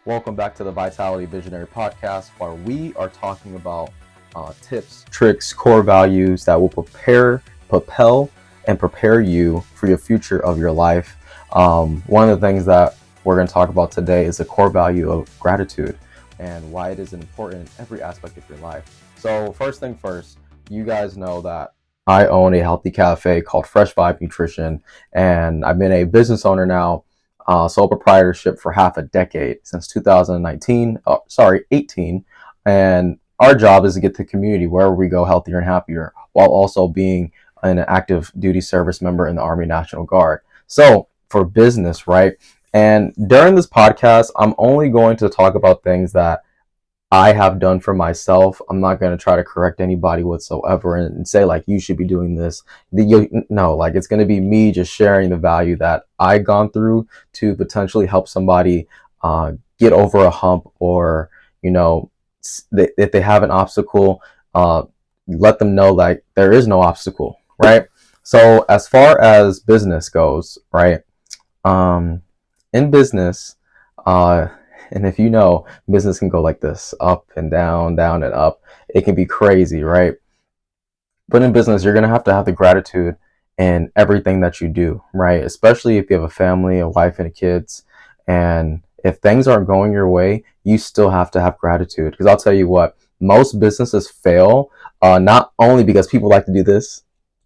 Welcome back to the Vitality Visionary Podcast, where we are talking about tips, tricks, core values that will propel, and prepare you for the future of your life. One of the things that we're going to talk about today is the core value of gratitude and why it is important in every aspect of your life. So first thing first, you guys know that I own a healthy cafe called Fresh Vibe Nutrition, and I've been a business owner now, sole proprietorship for half a decade, since 18. And our job is to get the community wherever we go healthier and happier, while also being an active duty service member in the Army National Guard. So for business, right? And during this podcast, I'm only going to talk about things that I have done for myself. I'm not going to try to correct anybody whatsoever and say like you should be doing this. No, like it's going to be me just sharing the value that I gone through to potentially help somebody get over a hump, or if they have an obstacle, let them know like there is no obstacle, right? So as far as business goes, right? In business, and if you know, business can go like this, up and down, down and up. It can be crazy, right? But in business, you're going to have the gratitude in everything that you do, right? Especially if you have a family, a wife, and kids. And if things aren't going your way, you still have to have gratitude. Because I'll tell you what, most businesses fail, not only because people like to do this,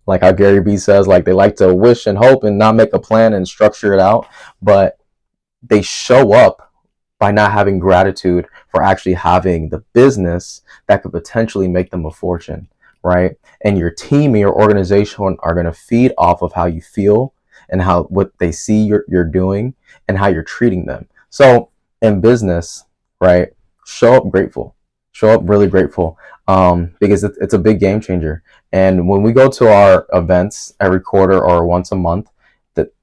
like how Gary Vee says, like they like to wish and hope and not make a plan and structure it out, but they show up by not having gratitude for actually having the business that could potentially make them a fortune, right? And your team and your organization are going to feed off of how you feel and what they see you're doing and how you're treating them. So in business, right, show up grateful, show up really grateful, because it's a big game changer. And when we go to our events every quarter or once a month, that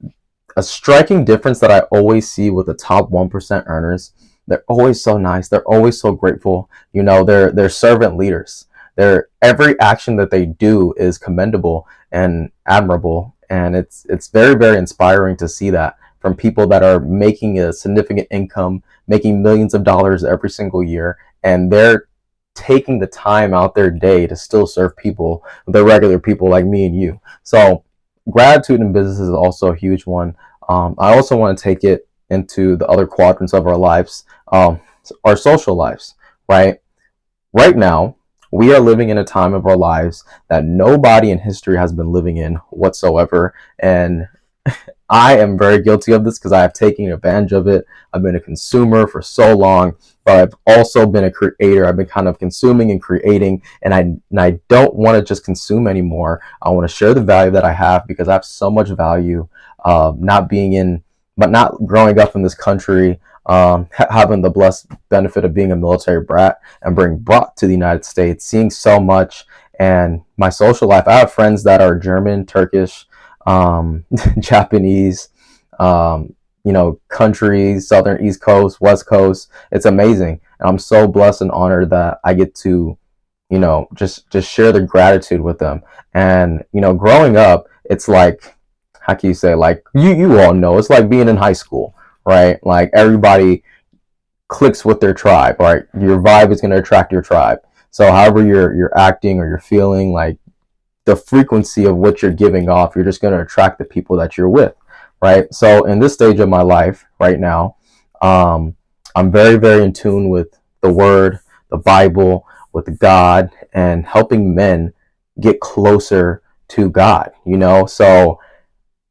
a striking difference that I always see with the top 1% earners, they're always so nice. They're always so grateful. They're servant leaders. Every action that they do is commendable and admirable. And it's very, very inspiring to see that from people that are making a significant income, making millions of dollars every single year. And they're taking the time out their day to still serve people, the regular people like me and you. So gratitude in business is also a huge one. I also want to take it into the other quadrants of our lives, our social lives, right? Right now, we are living in a time of our lives that nobody in history has been living in whatsoever. And I am very guilty of this because I have taken advantage of it. I've been a consumer for so long, but I've also been a creator. I've been kind of consuming and creating, and I don't want to just consume anymore. I want to share the value that I have, because I have so much value, not growing up in this country, having the blessed benefit of being a military brat and being brought to the United States, seeing so much. And my social life, I have friends that are German, Turkish, Japanese, countries, Southern, East Coast, West Coast. It's amazing. And I'm so blessed and honored that I get to, just share the gratitude with them. And, growing up, it's like, how can you say, like, you all know, it's like being in high school, right? Like everybody clicks with their tribe, right? Your vibe is going to attract your tribe. So however you're acting or you're feeling, like the frequency of what you're giving off, you're just going to attract the people that you're with, right? So in this stage of my life right now, I'm very, very in tune with the Word, the Bible, with God, and helping men get closer to God, So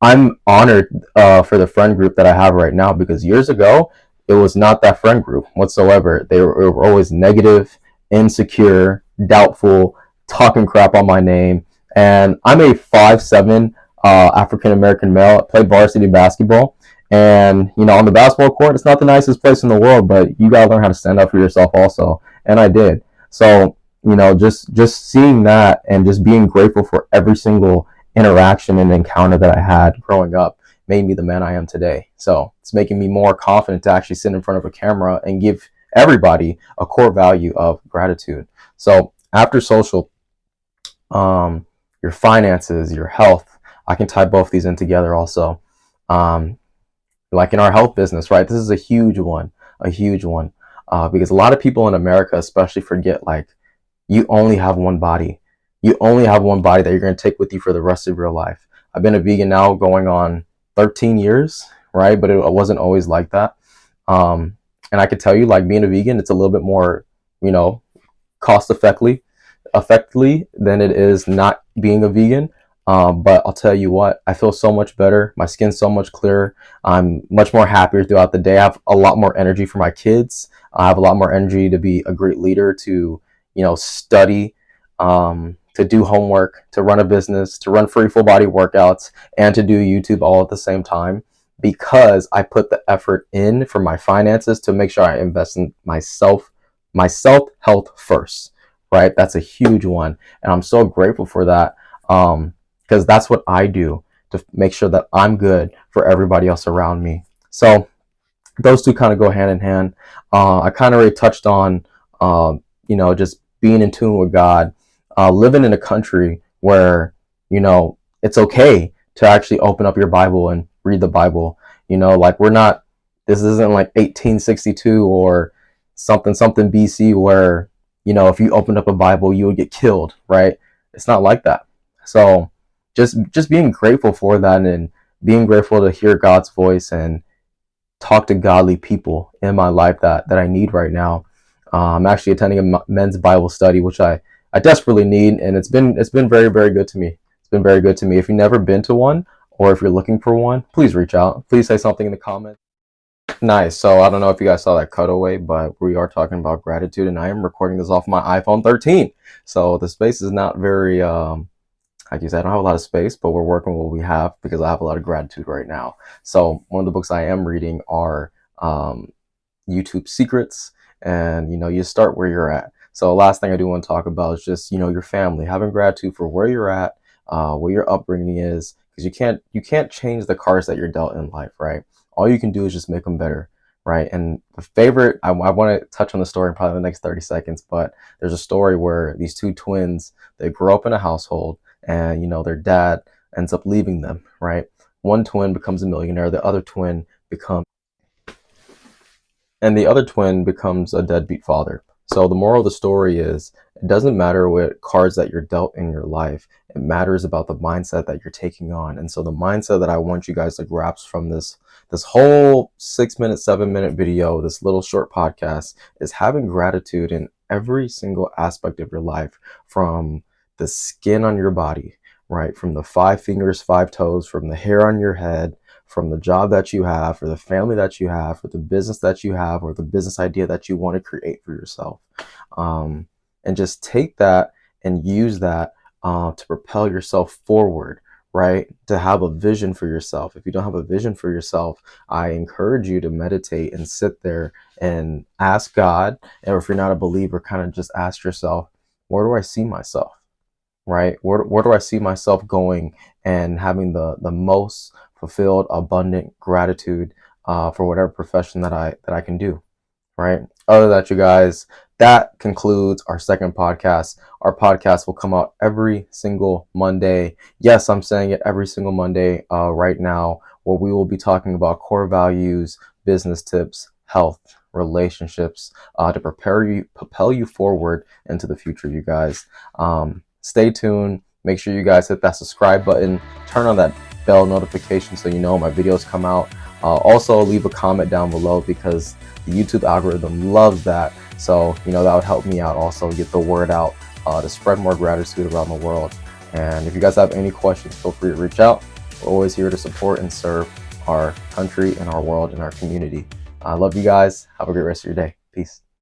I'm honored for the friend group that I have right now, because years ago, it was not that friend group whatsoever. They were always negative, insecure, doubtful, talking crap on my name. And I'm a 5'7" African-American male. I played varsity basketball. And, on the basketball court, it's not the nicest place in the world, but you got to learn how to stand up for yourself also. And I did. So, just seeing that and just being grateful for every single interaction and encounter that I had growing up made me the man I am today. So it's making me more confident to actually sit in front of a camera and give everybody a core value of gratitude. So after social, your finances, your health, I can tie both these in together also. Like in our health business, right? This is a huge one. a huge one, because a lot of people in America especially forget, like, you only have one body. You only have one body that you're going to take with you for the rest of your life. I've been a vegan now going on 13 years, right? But it wasn't always like that. And I could tell you, like, being a vegan, it's a little bit more, you know, cost effectively than it is not being a vegan. But I'll tell you what, I feel so much better. My skin's so much clearer. I'm much more happier throughout the day. I have a lot more energy for my kids. I have a lot more energy to be a great leader, to, study, to do homework, to run a business, to run free full body workouts, and to do YouTube all at the same time, because I put the effort in for my finances to make sure I invest in myself health first, right? That's a huge one. And I'm so grateful for that, because that's what I do to make sure that I'm good for everybody else around me. So those two kind of go hand in hand. I kind of already touched on, just being in tune with God, living in a country where, it's okay to actually open up your Bible and read the Bible. Like, this isn't like 1862 or something BC where, if you opened up a Bible, you would get killed, right? It's not like that. So just being grateful for that, and being grateful to hear God's voice and talk to godly people in my life that I need right now. I'm actually attending a men's Bible study, which I desperately need, and it's been very, very good to me. It's been very good to me. If you've never been to one, or if you're looking for one, please reach out. Please say something in the comments. Nice. So I don't know if you guys saw that cutaway, but we are talking about gratitude, and I am recording this off my iPhone 13. So the space is not very, like you said, I don't have a lot of space, but we're working with what we have, because I have a lot of gratitude right now. So one of the books I am reading are YouTube Secrets, and you start where you're at. So the last thing I do want to talk about is just your family, having gratitude for where you're at, what your upbringing is, because you can't change the cards that you're dealt in life, right? All you can do is just make them better, right? And the favorite, I want to touch on the story in probably the next 30 seconds, but there's a story where these two twins, they grow up in a household, and their dad ends up leaving them, right? One twin becomes a millionaire, the other twin becomes a deadbeat father. So the moral of the story is, it doesn't matter what cards that you're dealt in your life. It matters about the mindset that you're taking on. And so the mindset that I want you guys to grasp from this whole 6-minute, 7-minute video, this little short podcast, is having gratitude in every single aspect of your life, from the skin on your body, right? From the 5 fingers, 5 toes, from the hair on your head, from the job that you have, for the family that you have, for the business that you have, or the business idea that you want to create for yourself. And just take that and use that to propel yourself forward, right? To have a vision for yourself. If you don't have a vision for yourself, I encourage you to meditate and sit there and ask God, or if you're not a believer, kind of just ask yourself, where do I see myself? Right? Where do I see myself going, and having the most fulfilled, abundant gratitude for whatever profession that I can do, right? Other than that, you guys, that concludes our second podcast. Our podcast will come out every single Monday. Yes, I'm saying it, every single Monday right now, where we will be talking about core values, business tips, health, relationships, to propel you forward into the future, you guys. Stay tuned. Make sure you guys hit that subscribe button, turn on that bell notification so you know my videos come out. Also, leave a comment down below, because the YouTube algorithm loves that. So, that would help me out, also get the word out, to spread more gratitude around the world. And if you guys have any questions, feel free to reach out. We're always here to support and serve our country and our world and our community. I love you guys. Have a great rest of your day. Peace.